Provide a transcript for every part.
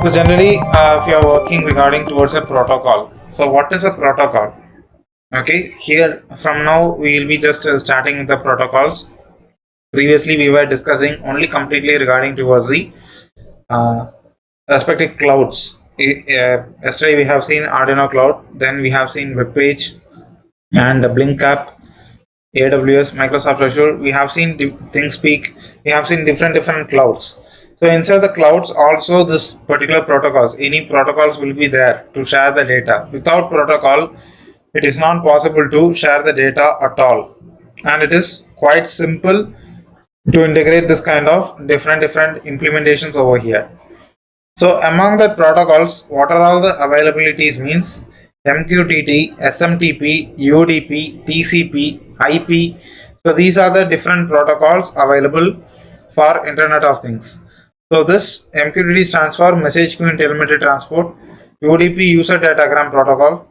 So generally, if you are working regarding towards a protocol, so what is a protocol? Okay, here from now we will be just starting with the protocols. Previously, we were discussing only completely regarding towards the uh, respective clouds. Yesterday we have seen Arduino cloud, then we have seen web page and the Blink app, AWS, Microsoft Azure. We have seen ThinkSpeak. We have seen different clouds. So inside the clouds, also this particular protocols, any protocols will be there to share the data. Without protocol, it is not possible to share the data at all, and it is quite simple to integrate this kind of different implementations over here. So among the protocols, what are all the availabilities means MQTT, SMTP, UDP, TCP, IP. So these are the different protocols available for Internet of Things. So this MQTT stands for Message Queue and Telemetry Transport. UDP, User Datagram Protocol.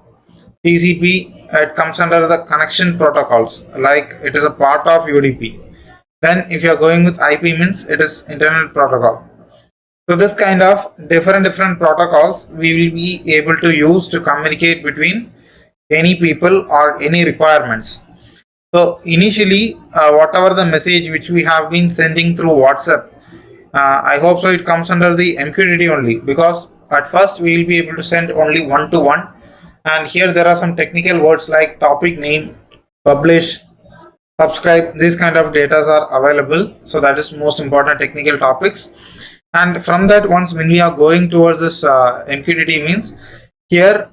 TCP, it comes under the connection protocols, like it is a part of UDP. Then if you are going with IP means it is Internet Protocol. So this kind of different protocols we will be able to use to communicate between any people or any requirements. So initially, whatever the message which we have been sending through WhatsApp, I hope so it comes under the MQTT only, because at first we will be able to send only one to one, and here there are some technical words like topic name, publish, subscribe. These kind of data are available. So that is most important technical topics. And from that, once when we are going towards this MQTT means, here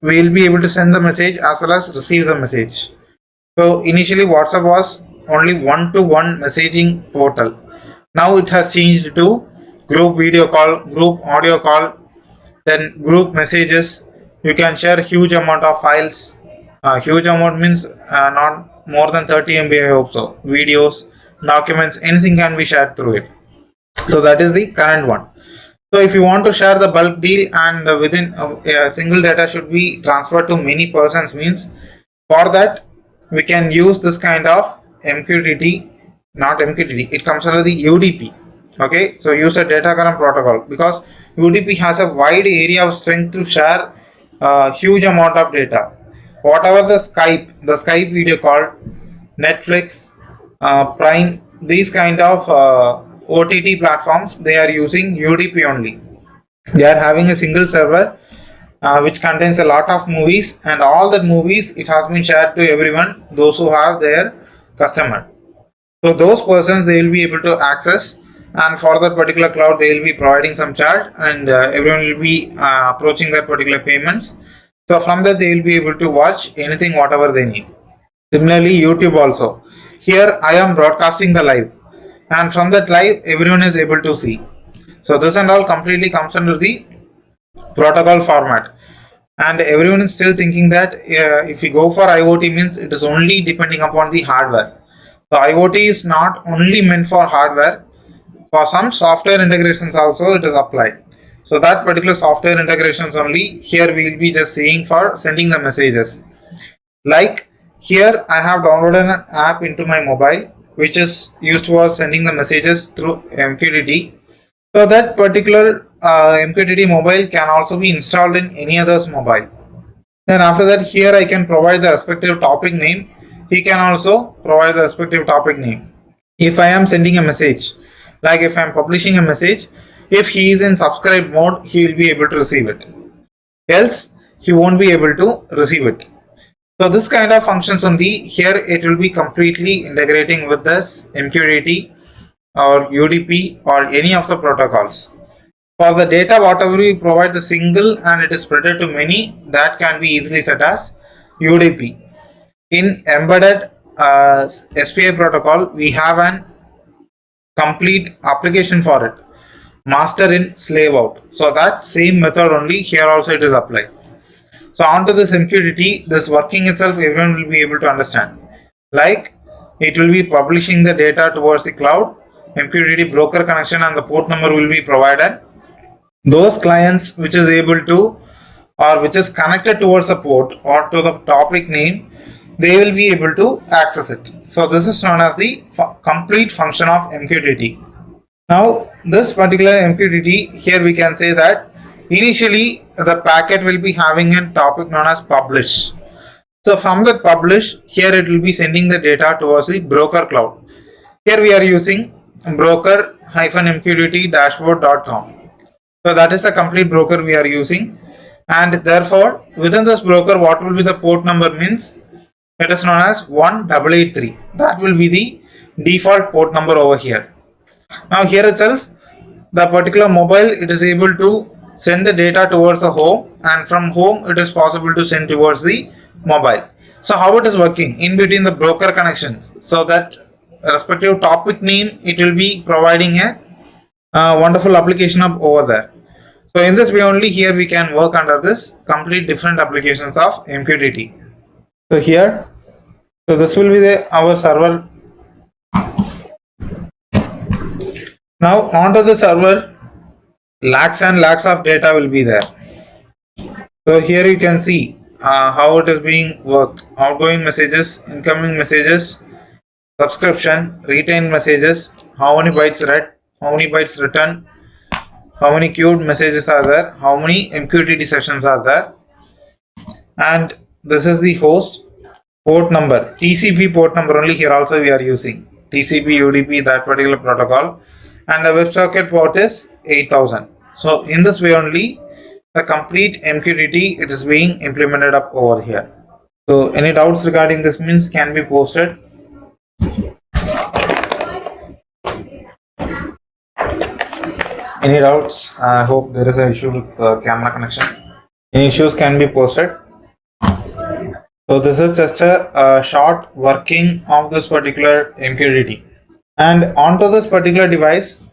we will be able to send the message as well as receive the message. So initially WhatsApp was only one-to-one messaging portal. Now it has changed to group video call, group audio call, then group messages. You can share huge amount of files. Huge amount means not more than 30 MB, I hope so. Videos, documents, anything can be shared through it. So that is the current one. So if you want to share the bulk deal and within a single data should be transferred to many persons means, for that we can use this kind of MQTT, not MQTT, it comes under the UDP. Okay, so use a datagram protocol, because UDP has a wide area of strength to share huge amount of data. Whatever the Skype video call, Netflix, Prime, these kind of OTT platforms, they are using UDP only. They are having a single server which contains a lot of movies, and all the movies it has been shared to everyone, those who have their customer. So those persons they will be able to access, and for that particular cloud they will be providing some charge, and everyone will be approaching that particular payments. So from that they will be able to watch anything whatever they need. Similarly, YouTube also. Here I am broadcasting the live, and from that live everyone is able to see. So this and all completely comes under the protocol format, and everyone is still thinking that if we go for IoT means it is only depending upon the hardware. So IoT is not only meant for hardware. For some software integrations also it is applied. So that particular software integrations only here we will be just seeing for sending the messages. Like here I have downloaded an app into my mobile which is used for sending the messages through MQTT. So that particular MQTT mobile can also be installed in any other's mobile. Then after that here I can provide the respective topic name. He can also provide the respective topic name. If I am sending a message, like if I am publishing a message, if he is in subscribe mode, he will be able to receive it. Else, he won't be able to receive it. So this kind of functions only, here it will be completely integrating with this MQTT or UDP or any of the protocols. For the data, whatever we provide the single and it is spread to many, that can be easily set as UDP. In embedded SPI protocol, we have an complete application for it, master in, slave out. So that same method only here also it is applied. So onto this MQTT, this working itself everyone will be able to understand. Like it will be publishing the data towards the cloud, MQTT broker connection and the port number will be provided. Those clients which is able to or which is connected towards the port or to the topic name, they will be able to access it. So this is known as the complete function of MQTT. Now this particular MQTT, here we can say that initially the packet will be having a topic known as publish. So from that publish, here it will be sending the data towards the broker cloud. Here we are using broker-mqtt dashboard.com. So that is the complete broker we are using, and therefore within this broker what will be the port number means it is known as 1883. That will be the default port number over here. Now here itself the particular mobile, it is able to send the data towards the home, and from home it is possible to send towards the mobile. So how it is working in between the broker connection, so that respective topic name it will be providing a wonderful application of over there. So in this way only here we can work under this complete different applications of MQTT. So here, so this will be our server. Now onto the server, lakhs and lakhs of data will be there. So here you can see how it is being worked. Outgoing messages, incoming messages, subscription, retained messages, how many bytes read, how many bytes written, how many queued messages are there, how many MQTT sessions are there, and this is the host port number, TCP port number only. Here also we are using TCP UDP, that particular protocol, and the WebSocket port is 8000. So in this way only the complete MQTT it is being implemented up over here. So any doubts regarding this means can be posted. Any doubts? I hope there is an issue with the camera connection. Any issues can be posted. So this is just a short working of this particular MQTT. And onto this particular device,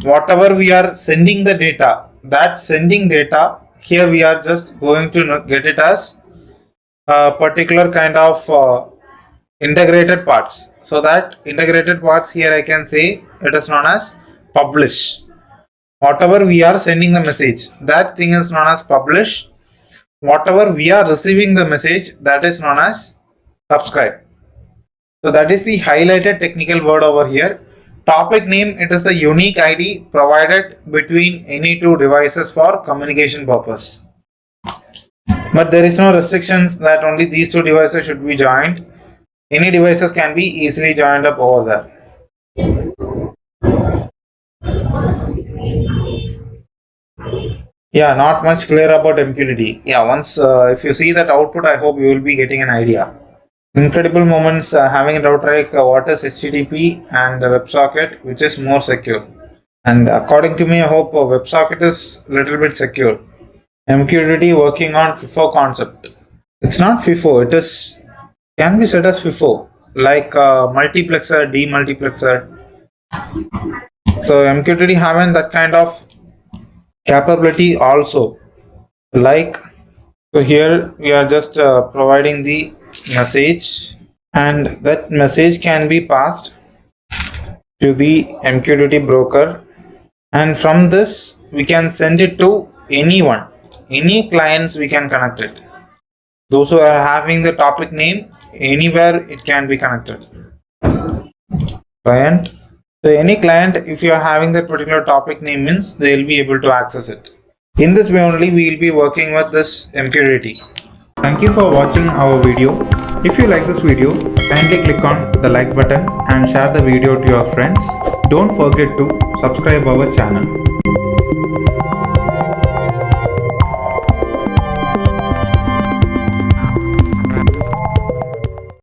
whatever we are sending the data, that sending data, here we are just going to get it as a particular kind of integrated parts. So that integrated parts, here I can say it is known as publish. Whatever we are sending the message, that thing is known as publish. Whatever we are receiving the message, that is known as subscribe. So that is the highlighted technical word over here. Topic name, it is the unique ID provided between any two devices for communication purpose. But there is no restrictions that only these two devices should be joined. Any devices can be easily joined up over there. Yeah, not much clear about MQTT. Yeah, once if you see that output, I hope you will be getting an idea. Incredible moments having a doubt like what is HTTP and WebSocket, which is more secure. And according to me, I hope WebSocket is a little bit secure. MQTT working on FIFO concept. It's not FIFO, it is can be said as FIFO, like multiplexer, demultiplexer. So MQTT having that kind of capability also, like, so here we are just providing the message, and that message can be passed to the MQTT broker, and from this we can send it to anyone, any clients we can connect it. Those who are having the topic name, anywhere it can be connected. Client. So any client, if you are having that particular topic name means they will be able to access it. In this way only we will be working with this MQTT. Thank you for watching our video. If you like this video, kindly click on the like button and share the video to your friends. Don't forget to subscribe our channel.